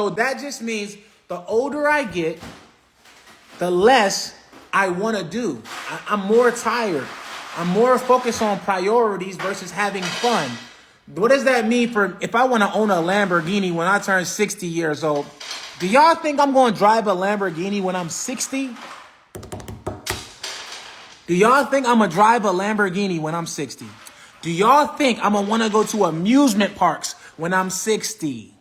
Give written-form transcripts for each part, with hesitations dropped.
So that just means the older I get, the less I want to do. I'm more tired. I'm more focused on priorities versus having fun. What does that mean for if I want to own a Lamborghini when I turn 60 years old? Do y'all think I'm going to drive a Lamborghini when I'm 60? Do y'all think I'm going to drive a Lamborghini when I'm 60? Do y'all think I'm going to want to go to amusement parks when I'm 60?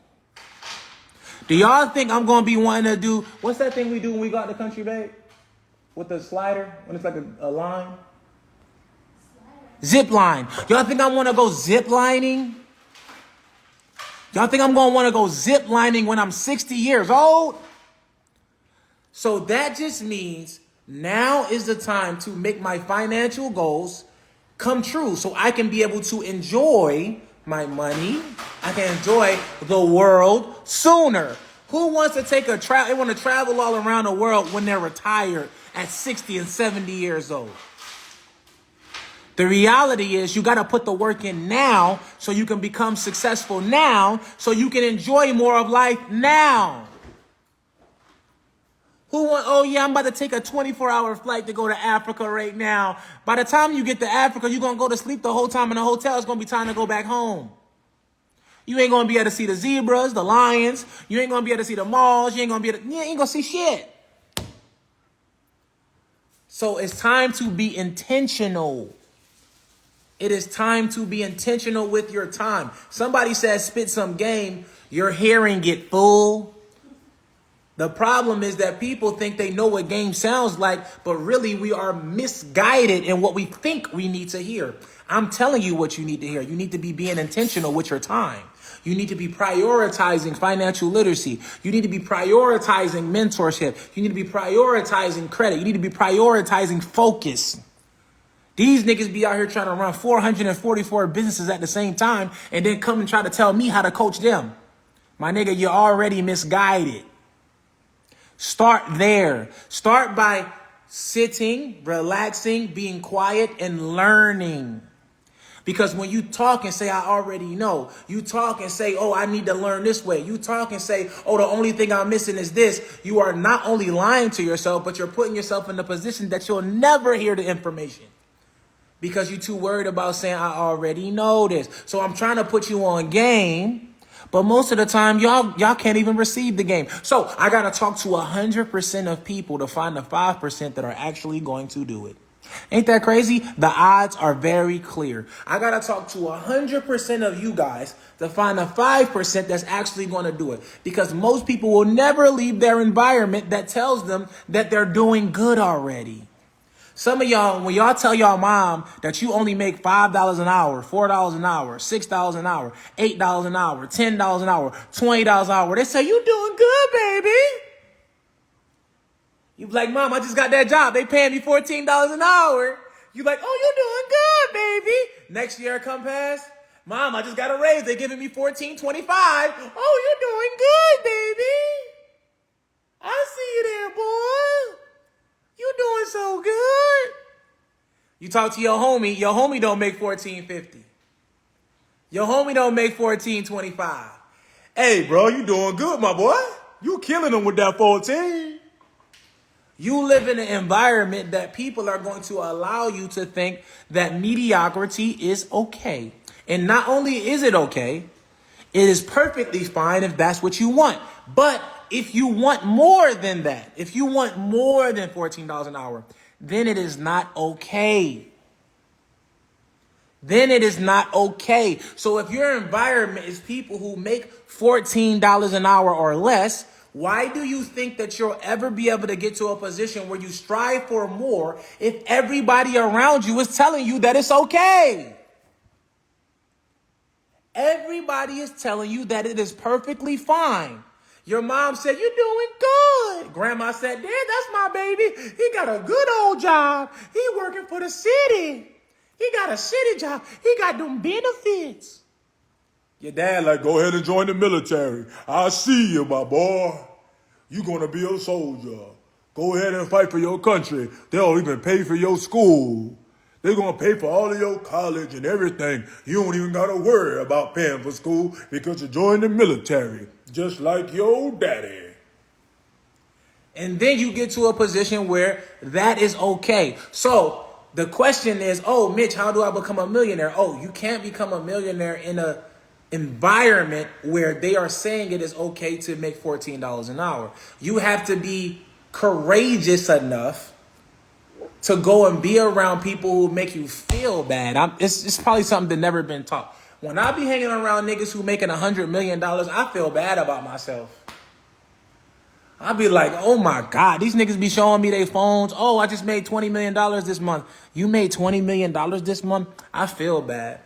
Do y'all think I'm going to be wanting to do, what's that thing we do when we go out the country, babe? With the slider, when it's like a line? Zip line. Y'all think I want to go zip lining? Y'all think I'm going to want to go zip lining when I'm 60 years old? So that just means now is the time to make my financial goals come true so I can be able to enjoy my money. I can enjoy the world sooner. Who wants to take they want to travel all around the world when they're retired at 60 and 70 years old? The reality is you got to put the work in now so you can become successful now so you can enjoy more of life now. Oh yeah, I'm about to take a 24-hour flight to go to Africa right now. By the time you get to Africa, you're going to go to sleep the whole time in the hotel. It's going to be time to go back home. You ain't going to be able to see the zebras, the lions. You ain't going to be able to see the malls. You ain't going to see shit. So it's time to be intentional. It is time to be intentional with your time. Somebody says spit some game. You're hearing it, fool. The problem is that people think they know what game sounds like, but really we are misguided in what we think we need to hear. I'm telling you what you need to hear. You need to be being intentional with your time. You need to be prioritizing financial literacy. You need to be prioritizing mentorship. You need to be prioritizing credit. You need to be prioritizing focus. These niggas be out here trying to run 444 businesses at the same time and then come and try to tell me how to coach them. My nigga, you're already misguided. Start there. Start by sitting, relaxing, being quiet, and learning. Because when you talk and say, I already know, you talk and say, oh, I need to learn this way. You talk and say, oh, the only thing I'm missing is this. You are not only lying to yourself, but you're putting yourself in a position that you'll never hear the information. Because you're too worried about saying, I already know this. So I'm trying to put you on game. But most of the time, y'all can't even receive the game. So I got to talk to 100% of people to find the 5% that are actually going to do it. Ain't that crazy? The odds are very clear. I got to talk to 100% of you guys to find the 5% that's actually going to do it. Because most people will never leave their environment that tells them that they're doing good already. Some of y'all, when y'all tell y'all mom that you only make $5 an hour, $4 an hour, $6 an hour, $8 an hour, $10 an hour, $20 an hour, they say, you doing good, baby. You be like, Mom, I just got that job. They paying me $14 an hour. You like, oh, you doing good, baby. Next year come past, Mom, I just got a raise. They giving me $14.25. Oh, you doing good, baby. I see you there, boy. You doing so good. You talk to your homie don't make $14.50. Your homie don't make $14.25. Hey, bro, you doing good, my boy. You killing them with that 14. You live in an environment that people are going to allow you to think that mediocrity is okay. And not only is it okay, it is perfectly fine if that's what you want. But if you want more than that, if you want more than $14 an hour, then it is not okay. Then it is not okay. So if your environment is people who make $14 an hour or less, why do you think that you'll ever be able to get to a position where you strive for more if everybody around you is telling you that it's okay? Everybody is telling you that it is perfectly fine. Your mom said, you're doing good. Grandma said, Dad, that's my baby. He got a good old job. He working for the city. He got a city job. He got them benefits. Your dad like, go ahead and join the military. I see you, my boy. You're going to be a soldier. Go ahead and fight for your country. They'll even pay for your school. They're going to pay for all of your college and everything. You don't even got to worry about paying for school because you joined the military. just like your daddy. And then you get to a position where that is okay. So the question is, oh, Mitch, how do I become a millionaire? Oh, you can't become a millionaire in a environment where they are saying it is okay to make $14 an hour. You have to be courageous enough to go and be around people who make you feel bad. It's probably something that never been taught. When I be hanging around niggas who making $100 million, I feel bad about myself. I'll be like, oh my God, these niggas be showing me their phones. Oh, I just made $20 million this month. You made $20 million this month? I feel bad.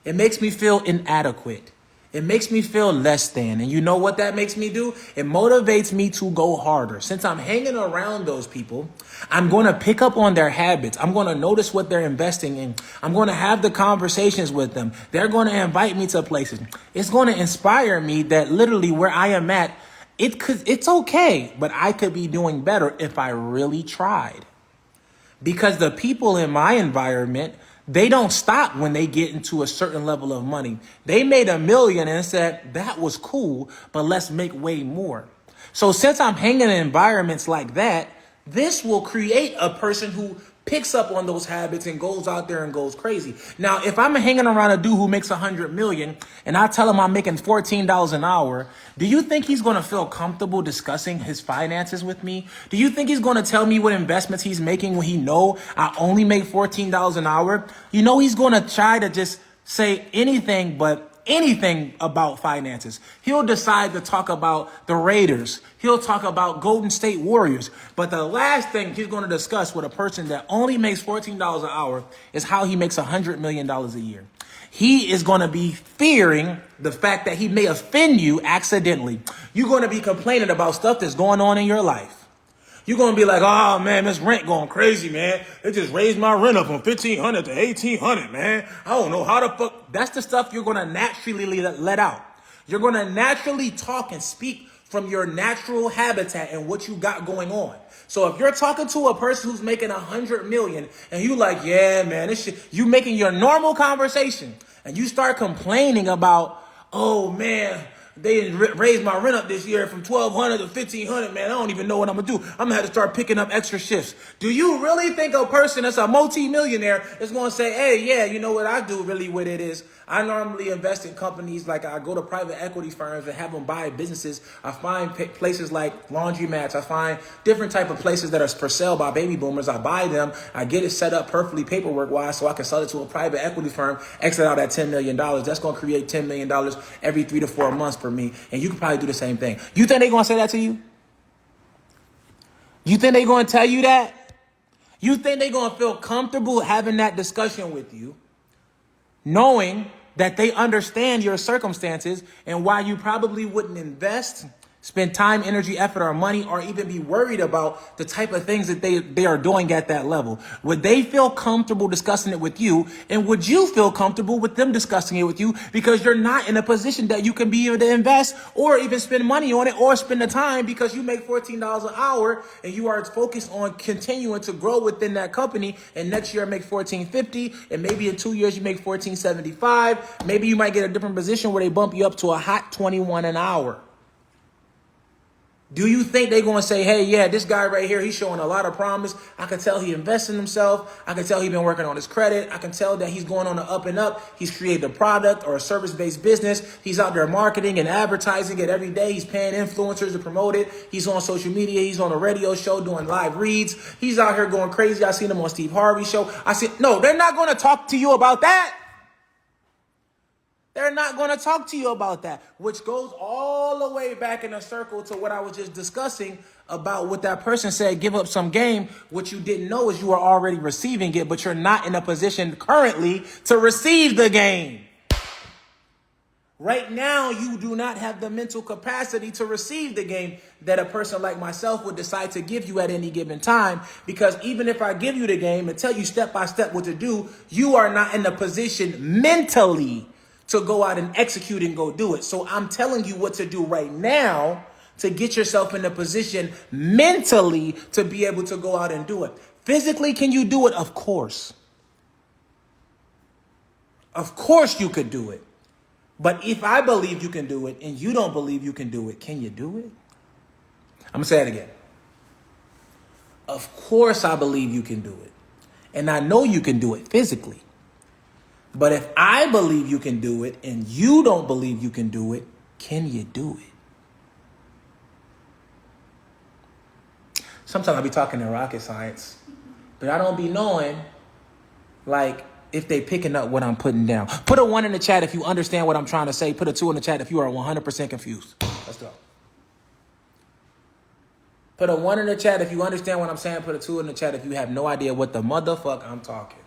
It makes me feel inadequate. It makes me feel less than. And you know what that makes me do? It motivates me to go harder. Since I'm hanging around those people, I'm going to pick up on their habits. I'm going to notice what they're investing in. I'm going to have the conversations with them. They're going to invite me to places. It's going to inspire me that literally where I am at, it's okay, but I could be doing better if I really tried. Because the people in my environment, they don't stop when they get into a certain level of money. They made $1 million and said, that was cool, but let's make way more. So since I'm hanging in environments like that, this will create a person who picks up on those habits and goes out there and goes crazy. Now, if I'm hanging around a dude who makes $100 million and I tell him I'm making $14 an hour, do you think he's going to feel comfortable discussing his finances with me? Do you think he's going to tell me what investments he's making when he know I only make $14 an hour? You know, he's going to try to just say anything about finances. He'll decide to talk about the Raiders. He'll talk about Golden State Warriors. But the last thing he's going to discuss with a person that only makes $14 an hour is how he makes $100 million a year. He is going to be fearing the fact that he may offend you accidentally. You're going to be complaining about stuff that's going on in your life. You're going to be like, oh, man, this rent going crazy, man. They just raised my rent up from $1,500 to $1,800, man. I don't know how the fuck. That's the stuff you're going to naturally let out. You're going to naturally talk and speak from your natural habitat and what you got going on. So if you're talking to a person who's making $100 million and you like, yeah, man, this shit, you making your normal conversation and you start complaining about, oh, man, they raised my rent up this year from $1,200 to $1,500, man. I don't even know what I'm going to do. I'm going to have to start picking up extra shifts. Do you really think a person that's a multi-millionaire is going to say, hey, yeah, you know what I do really with it is I normally invest in companies like I go to private equity firms and have them buy businesses. I find places like laundromats. I find different type of places that are for sale by baby boomers. I buy them. I get it set up perfectly paperwork-wise so I can sell it to a private equity firm, exit out at $10 million. That's going to create $10 million every 3 to 4 months for me. And you can probably do the same thing. You think they're going to say that to you? You think they're going to tell you that? You think they're going to feel comfortable having that discussion with you, knowing that they understand your circumstances and why you probably wouldn't invest, spend time, energy, effort, or money, or even be worried about the type of things that they are doing at that level? Would they feel comfortable discussing it with you? And would you feel comfortable with them discussing it with you? Because you're not in a position that you can be able to invest or even spend money on it or spend the time because you make $14 an hour and you are focused on continuing to grow within that company. And next year make $14.50, and maybe in 2 years you make $14.75. Maybe you might get a different position where they bump you up to a hot $21 an hour. Do you think they're going to say, hey, yeah, this guy right here, he's showing a lot of promise. I can tell he invests in himself. I can tell he's been working on his credit. I can tell that he's going on the up and up. He's created a product or a service-based business. He's out there marketing and advertising it every day. He's paying influencers to promote it. He's on social media. He's on a radio show doing live reads. He's out here going crazy. I seen him on Steve Harvey's show. I said, no, they're not going to talk to you about that. They're not going to talk to you about that, which goes all the way back in a circle to what I was just discussing about what that person said, give up some game. What you didn't know is you are already receiving it, but you're not in a position currently to receive the game. Right now, you do not have the mental capacity to receive the game that a person like myself would decide to give you at any given time. Because even if I give you the game and tell you step by step what to do, you are not in a position mentally to go out and execute and go do it. So I'm telling you what to do right now to get yourself in a position mentally to be able to go out and do it. Physically, can you do it? Of course. Of course you could do it. But if I believe you can do it and you don't believe you can do it, can you do it? I'm going to say it again. Of course I believe you can do it. And I know you can do it physically. But if I believe you can do it and you don't believe you can do it, can you do it? Sometimes I be talking in rocket science, but I don't be knowing, like, if they picking up what I'm putting down. Put a 1 in the chat if you understand what I'm trying to say. Put a 2 in the chat if you are 100% confused. Let's go. Put a 1 in the chat if you understand what I'm saying. Put a 2 in the chat if you have no idea what the motherfuck I'm talking.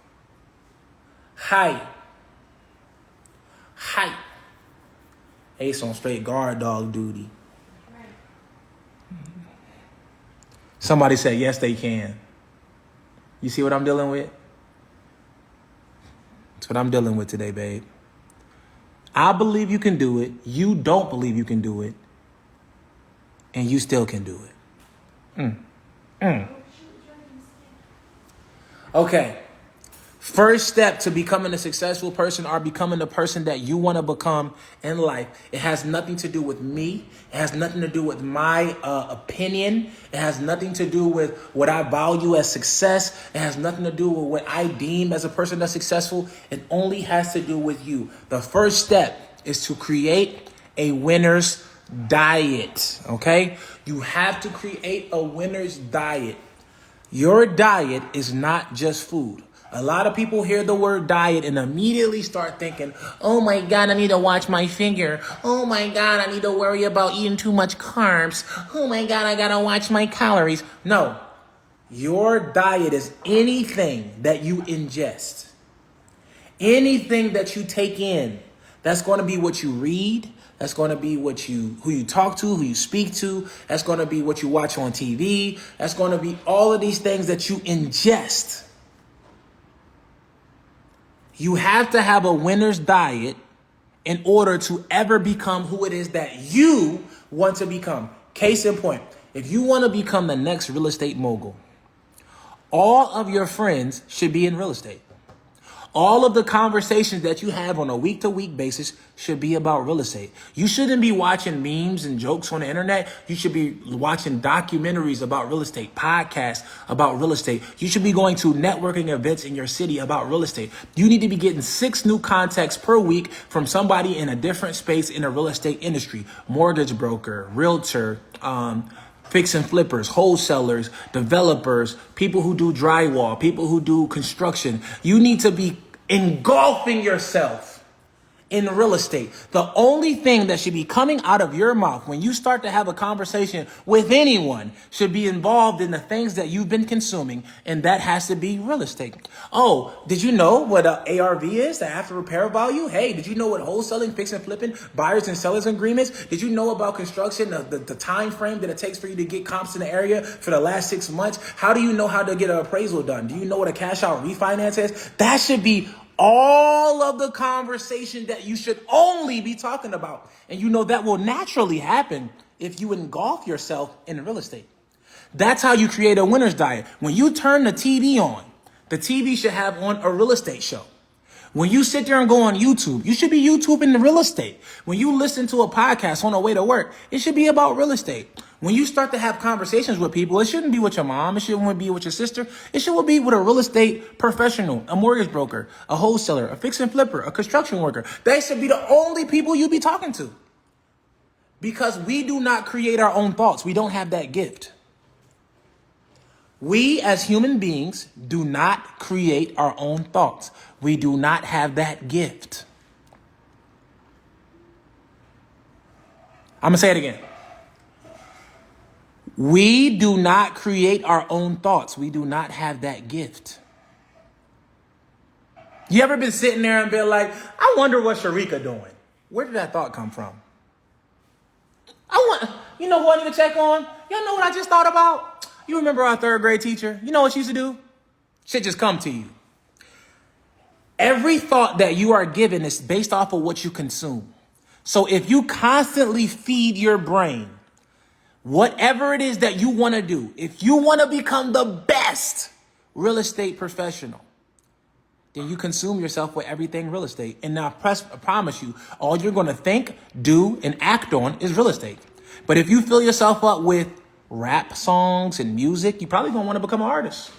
Height. Ace on straight guard dog duty. Somebody said yes they can. You see what I'm dealing with? That's what I'm dealing with today, babe. I believe you can do it. You don't believe you can do it. And you still can do it. Okay. First step to becoming a successful person or becoming the person that you want to become in life. It has nothing to do with me. It has nothing to do with my opinion. It has nothing to do with what I value as success. It has nothing to do with what I deem as a person that's successful. It only has to do with you. The first step is to create a winner's diet. Okay? You have to create a winner's diet. Your diet is not just food. A lot of people hear the word diet and immediately start thinking, oh my God, I need to watch my figure. Oh my God, I need to worry about eating too much carbs. Oh my God, I gotta watch my calories. No, your diet is anything that you ingest. Anything that you take in. That's going to be what you read. That's going to be who you talk to, who you speak to. That's going to be what you watch on TV. That's going to be all of these things that you ingest. You have to have a winner's diet in order to ever become who it is that you want to become. Case in point, if you want to become the next real estate mogul, all of your friends should be in real estate. All of the conversations that you have on a week-to-week basis should be about real estate. You shouldn't be watching memes and jokes on the internet. You should be watching documentaries about real estate, podcasts about real estate. You should be going to networking events in your city about real estate. You need to be getting 6 new contacts per week from somebody in a different space in the real estate industry. Mortgage broker, realtor, fix and flippers, wholesalers, developers, people who do drywall, people who do construction. You need to be engulfing yourself in real estate. The only thing that should be coming out of your mouth when you start to have a conversation with anyone should be involved in the things that you've been consuming, and that has to be real estate. Oh, did you know what ARV is, the after repair value? Hey, did you know what wholesaling, fix and flipping, buyers and sellers agreements? Did you know about construction, the time frame that it takes for you to get comps in the area for the last 6 months? How do you know how to get an appraisal done? Do you know what a cash out refinance is? That should be all of the conversation that you should only be talking about. And you know that will naturally happen if you engulf yourself in real estate. That's how you create a winner's diet. When you turn the TV on, the TV should have on a real estate show. When you sit there and go on YouTube, you should be YouTubing the real estate. When you listen to a podcast on the way to work, it should be about real estate. When you start to have conversations with people, it shouldn't be with your mom. It shouldn't be with your sister. It should be with a real estate professional, a mortgage broker, a wholesaler, a fix and flipper, a construction worker. They should be the only people you be talking to. Because we do not create our own thoughts. We don't have that gift. We as human beings do not create our own thoughts. We do not have that gift. I'm going to say it again. We do not create our own thoughts. We do not have that gift. You ever been sitting there and been like, I wonder what Sharika doing? Where did that thought come from? You know who I need to check on? Y'all know what I just thought about? You remember our 3rd grade teacher? You know what she used to do? Shit just come to you. Every thought that you are given is based off of what you consume. So if you constantly feed your brain whatever it is that you want to do, if you want to become the best real estate professional, then you consume yourself with everything real estate. And now I promise you, all you're going to think, do, and act on is real estate. But if you fill yourself up with rap songs and music, you probably going to want to become an artist.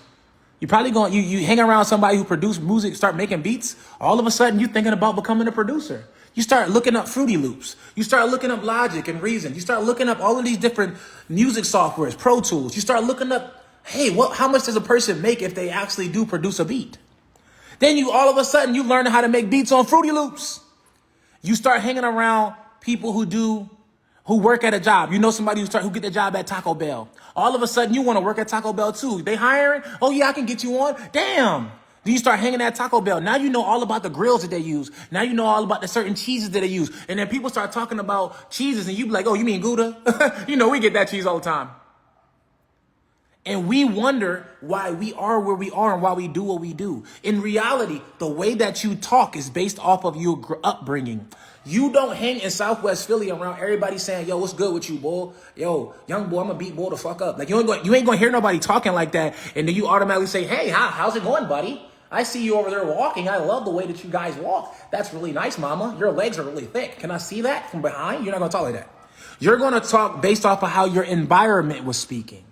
You probably going you hang around somebody who produce music, start making beats. All of a sudden, you're thinking about becoming a producer. You start looking up Fruity Loops. You start looking up Logic and Reason. You start looking up all of these different music softwares, Pro Tools. You start looking up, hey, how much does a person make if they actually do produce a beat? Then all of a sudden, you learn how to make beats on Fruity Loops. You start hanging around people who work at a job. You know somebody who get the job at Taco Bell. All of a sudden, you want to work at Taco Bell too. They hiring? Oh yeah, I can get you on. Damn. Then you start hanging at Taco Bell. Now you know all about the grills that they use. Now you know all about the certain cheeses that they use. And then people start talking about cheeses and you be like, oh, you mean Gouda? You know, we get that cheese all the time. And we wonder why we are where we are and why we do what we do. In reality, the way that you talk is based off of your upbringing. You don't hang in Southwest Philly around everybody saying, yo, what's good with you, boy? Yo, young boy, I'm gonna beat boy the fuck up. Like you ain't gonna hear nobody talking like that. And then you automatically say, hey, how's it going, buddy? I see you over there walking. I love the way that you guys walk. That's really nice, mama. Your legs are really thick. Can I see that from behind? You're not gonna talk like that. You're gonna talk based off of how your environment was speaking.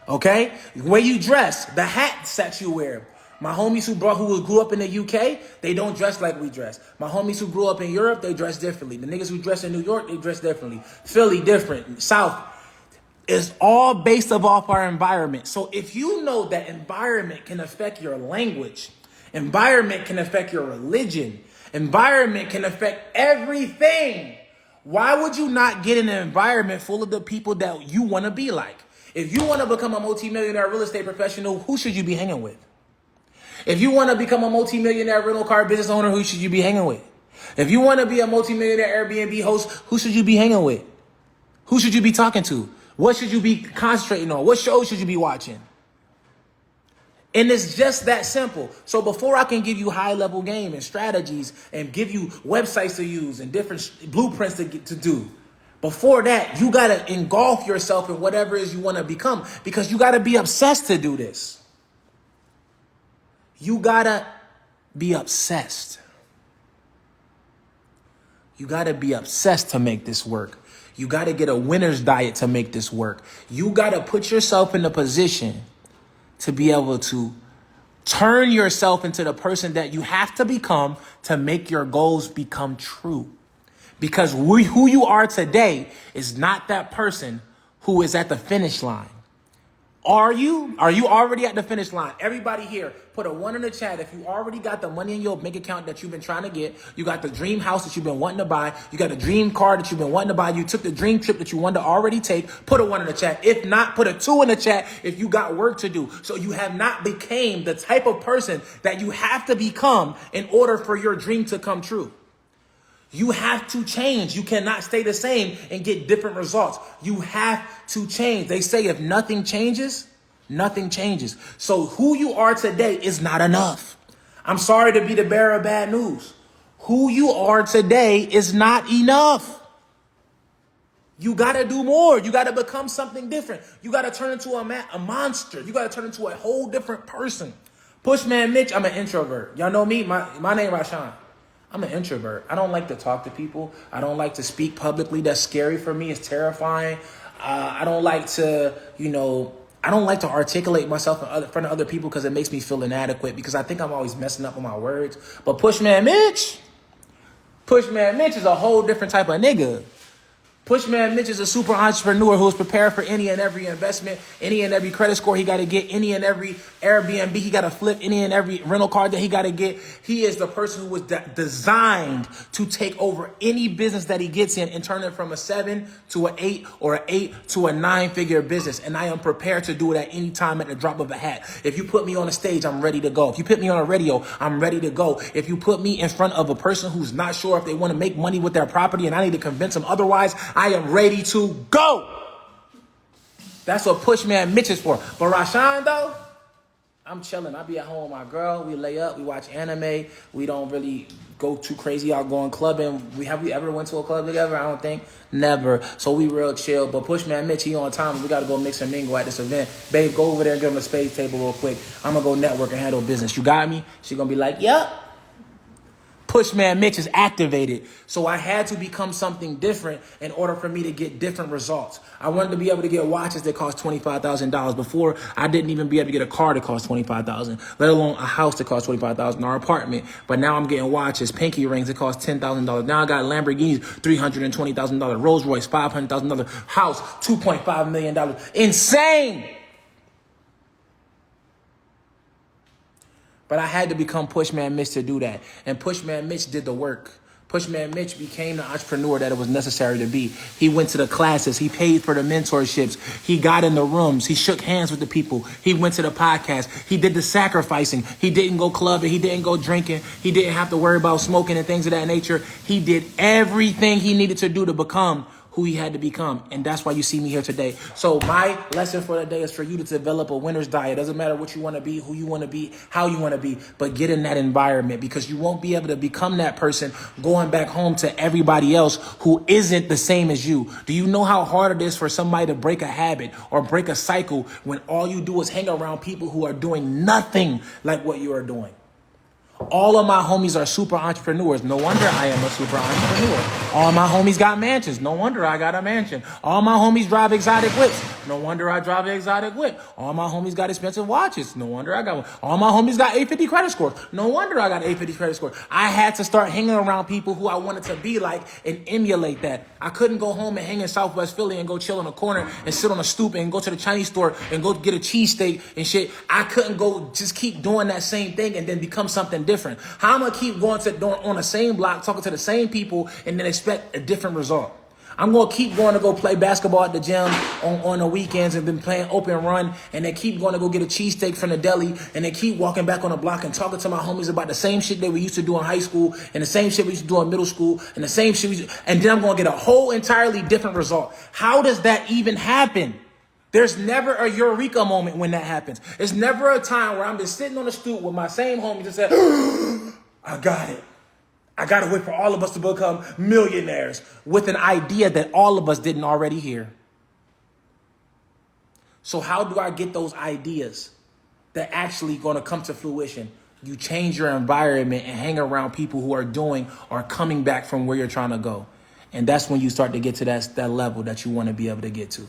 Okay? The way you dress, the hats that you wear. My homies who grew up in the UK, they don't dress like we dress. My homies who grew up in Europe, they dress differently. The niggas who dress in New York, they dress differently. Philly, different. South. It's all based off our environment. So if you know that environment can affect your language, environment can affect your religion, environment can affect everything, why would you not get in an environment full of the people that you want to be like? If you want to become a multimillionaire real estate professional, who should you be hanging with? If you want to become a multimillionaire rental car business owner, who should you be hanging with? If you want to be a multimillionaire Airbnb host, who should you be hanging with? Who should you be talking to? What should you be concentrating on? What shows should you be watching? And it's just that simple. So before I can give you high-level game and strategies and give you websites to use and different blueprints to do, before that, you got to engulf yourself in whatever it is you want to become because you got to be obsessed to do this. You got to be obsessed. You got to be obsessed to make this work. You got to get a winner's diet to make this work. You got to put yourself in a position to be able to turn yourself into the person that you have to become to make your goals become true. Because who you are today is not that person who is at the finish line. Are you? Are you already at the finish line? Everybody here, put a 1 in the chat if you already got the money in your bank account that you've been trying to get. You got the dream house that you've been wanting to buy. You got a dream car that you've been wanting to buy. You took the dream trip that you wanted to already take. Put a 1 in the chat. If not, put a 2 in the chat if you got work to do. So you have not became the type of person that you have to become in order for your dream to come true. You have to change. You cannot stay the same and get different results. You have to change. They say if nothing changes, nothing changes. So who you are today is not enough. I'm sorry to be the bearer of bad news. Who you are today is not enough. You got to do more. You got to become something different. You got to turn into a monster. You got to turn into a whole different person. Pushman Mitch, I'm an introvert. Y'all know me? My name Rashawn. I'm an introvert. I don't like to talk to people. I don't like to speak publicly. That's scary for me. It's terrifying. I don't like to, I don't like to articulate myself in front of other people because it makes me feel inadequate because I think I'm always messing up on my words. But Pushman Mitch is a whole different type of nigga. Pushman Mitch is a super entrepreneur who is prepared for any and every investment, any and every credit score he got to get, any and every Airbnb he got to flip, any and every rental car that he got to get. He is the person who was designed to take over any business that he gets in and turn it from a 7 to an 8 or an 8 to a 9-figure business. And I am prepared to do it at any time at the drop of a hat. If you put me on a stage, I'm ready to go. If you put me on a radio, I'm ready to go. If you put me in front of a person who's not sure if they want to make money with their property and I need to convince them otherwise, I am ready to go. That's what Pushman Mitch is for. But Rashawn, though, I'm chilling. I be at home with my girl. We lay up. We watch anime. We don't really go too crazy out going clubbing. Have we ever went to a club together? I don't think. Never. So we real chill. But Pushman Mitch, he on time. We got to go mix and mingle at this event. Babe, go over there and give him a space table real quick. I'm going to go network and handle business. You got me? She going to be like, yep. Pushman Mitch is activated. So I had to become something different in order for me to get different results. I wanted to be able to get watches that cost $25,000. Before, I didn't even be able to get a car that cost $25,000, let alone a house that cost $25,000 or apartment. But now I'm getting watches, pinky rings that cost $10,000. Now I got Lamborghinis, $320,000, Rolls Royce, $500,000, house, $2.5 million. Insane. But I had to become Pushman Mitch to do that. And Pushman Mitch did the work. Pushman Mitch became the entrepreneur that it was necessary to be. He went to the classes. He paid for the mentorships. He got in the rooms. He shook hands with the people. He went to the podcast. He did the sacrificing. He didn't go clubbing. He didn't go drinking. He didn't have to worry about smoking and things of that nature. He did everything he needed to do to become who he had to become. And that's why you see me here today. So my lesson for the day is for you to develop a winner's diet. Doesn't matter what you want to be, who you want to be, how you want to be, but get in that environment, because you won't be able to become that person going back home to everybody else who isn't the same as you. Do you know how hard it is for somebody to break a habit or break a cycle when all you do is hang around people who are doing nothing like what you are doing? All of my homies are super entrepreneurs. No wonder I am a super entrepreneur. All my homies got mansions. No wonder I got a mansion. All my homies drive exotic whips. No wonder I drive an exotic whip. All my homies got expensive watches. No wonder I got one. All my homies got 850 credit scores. No wonder I got 850 credit score. I had to start hanging around people who I wanted to be like and emulate that. I couldn't go home and hang in Southwest Philly and go chill in a corner and sit on a stoop and go to the Chinese store and go get a cheesesteak and shit. I couldn't go just keep doing that same thing and then become something different. How am I keep going on the same block, talking to the same people, and then expect a different result? I'm going to keep going to go play basketball at the gym on the weekends and then playing open run, and then keep going to go get a cheesesteak from the deli, and then keep walking back on the block and talking to my homies about the same shit that we used to do in high school and the same shit we used to do in middle school and the same shit and then I'm going to get a whole entirely different result. How does that even happen? There's never a eureka moment when that happens. There's never a time where I'm just sitting on the stoop with my same homies and say, I got it. I got to wait for all of us to become millionaires with an idea that all of us didn't already hear. So how do I get those ideas that actually going to come to fruition? You change your environment and hang around people who are doing or coming back from where you're trying to go. And that's when you start to get to that level that you want to be able to get to.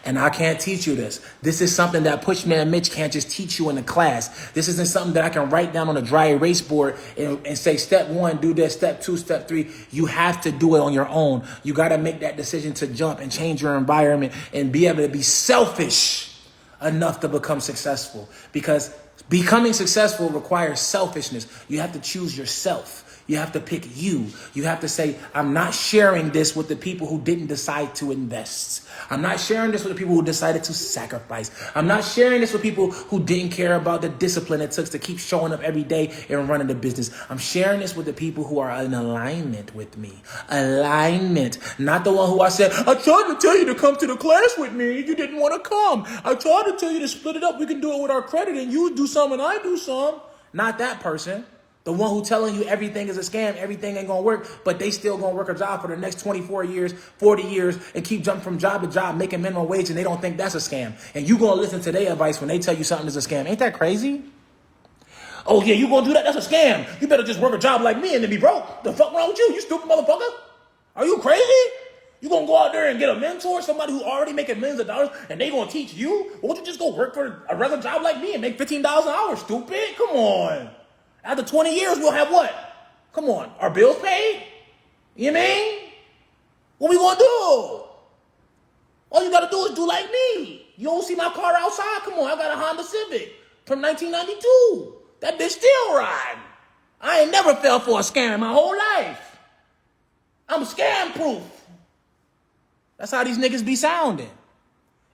And I can't teach you this. This is something that Pushman Mitch can't just teach you in a class. This isn't something that I can write down on a dry erase board and say, step 1, do this, step 2, step 3. You have to do it on your own. You got to make that decision to jump and change your environment and be able to be selfish enough to become successful. Because becoming successful requires selfishness. You have to choose yourself. You have to pick you. You have to say, I'm not sharing this with the people who didn't decide to invest. I'm not sharing this with the people who decided to sacrifice. I'm not sharing this with people who didn't care about the discipline it took to keep showing up every day and running the business. I'm sharing this with the people who are in alignment with me. Alignment. Not the one who I said, I tried to tell you to come to the class with me. You didn't want to come. I tried to tell you to split it up. We can do it with our credit and you do some and I do some. Not that person. The one who telling you everything is a scam, everything ain't going to work, but they still going to work a job for the next 24 years, 40 years, and keep jumping from job to job, making minimum wage, and they don't think that's a scam. And you going to listen to their advice when they tell you something is a scam. Ain't that crazy? Oh, yeah, you going to do that? That's a scam. You better just work a job like me and then be broke. The fuck wrong with you? You stupid motherfucker? Are you crazy? You going to go out there and get a mentor, somebody who already making millions of dollars, and they going to teach you? Won't you just go work for a regular job like me and make $15 an hour, stupid? Come on. After 20 years, we'll have what? Come on. Our bills paid? You know what I mean? What we gonna do? All you gotta do is do like me. You don't see my car outside? Come on, I got a Honda Civic from 1992. That bitch still riding. I ain't never fell for a scam in my whole life. I'm scam proof. That's how these niggas be sounding.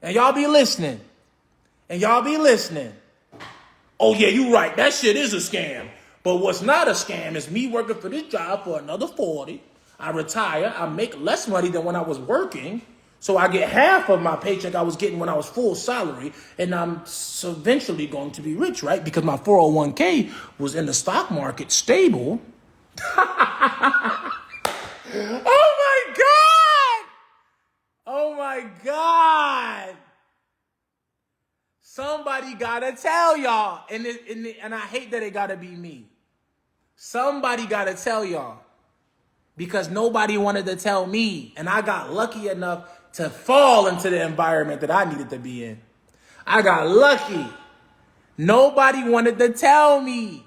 And y'all be listening. Oh yeah, you right. That shit is a scam. But what's not a scam is me working for this job for another 40. I retire. I make less money than when I was working. So I get half of my paycheck I was getting when I was full salary, and I'm so eventually going to be rich, right? Because my 401k was in the stock market stable. Oh my God! Oh my God! Somebody gotta tell y'all, and I hate that it gotta be me. Somebody gotta tell y'all, because nobody wanted to tell me, and I got lucky enough to fall into the environment that I needed to be in. I got lucky. Nobody wanted to tell me.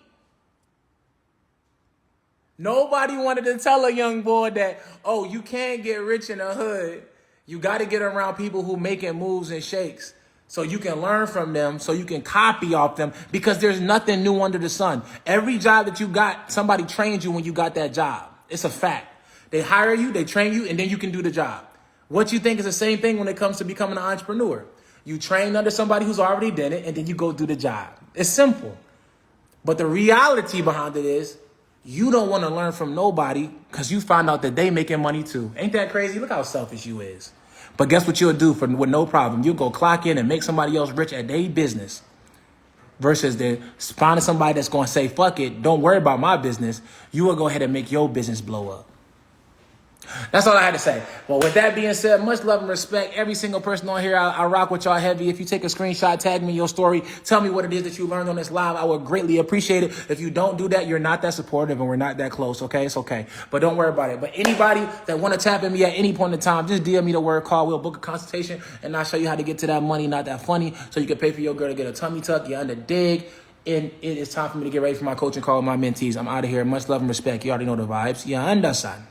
Nobody wanted to tell a young boy that, oh, you can't get rich in the hood. You got to get around people who making moves and shakes so you can learn from them, so you can copy off them, because there's nothing new under the sun. Every job that you got, somebody trained you when you got that job. It's a fact. They hire you, they train you, and then you can do the job. What you think is the same thing when it comes to becoming an entrepreneur. You train under somebody who's already done it, and then you go do the job. It's simple. But the reality behind it is, you don't want to learn from nobody because you find out that they making money too. Ain't that crazy? Look how selfish you is. But guess what you'll do with no problem? You'll go clock in and make somebody else rich at their business. Versus finding somebody that's going to say, fuck it, don't worry about my business. You will go ahead and make your business blow up. That's all I had to say. Well, with that being said, much love and respect. Every single person on here, I rock with y'all heavy. If you take a screenshot, tag me in your story, tell me what it is that you learned on this live. I would greatly appreciate it. If you don't do that, you're not that supportive and we're not that close, okay? It's okay. But don't worry about it. But anybody that want to tap in me at any point in time, just DM me the word call. We'll book a consultation and I'll show you how to get to that money, not that funny, so you can pay for your girl to get a tummy tuck, you under dig. And it is time for me to get ready for my coaching call with my mentees. I'm out of here. Much love and respect. You already know the vibes. You understand?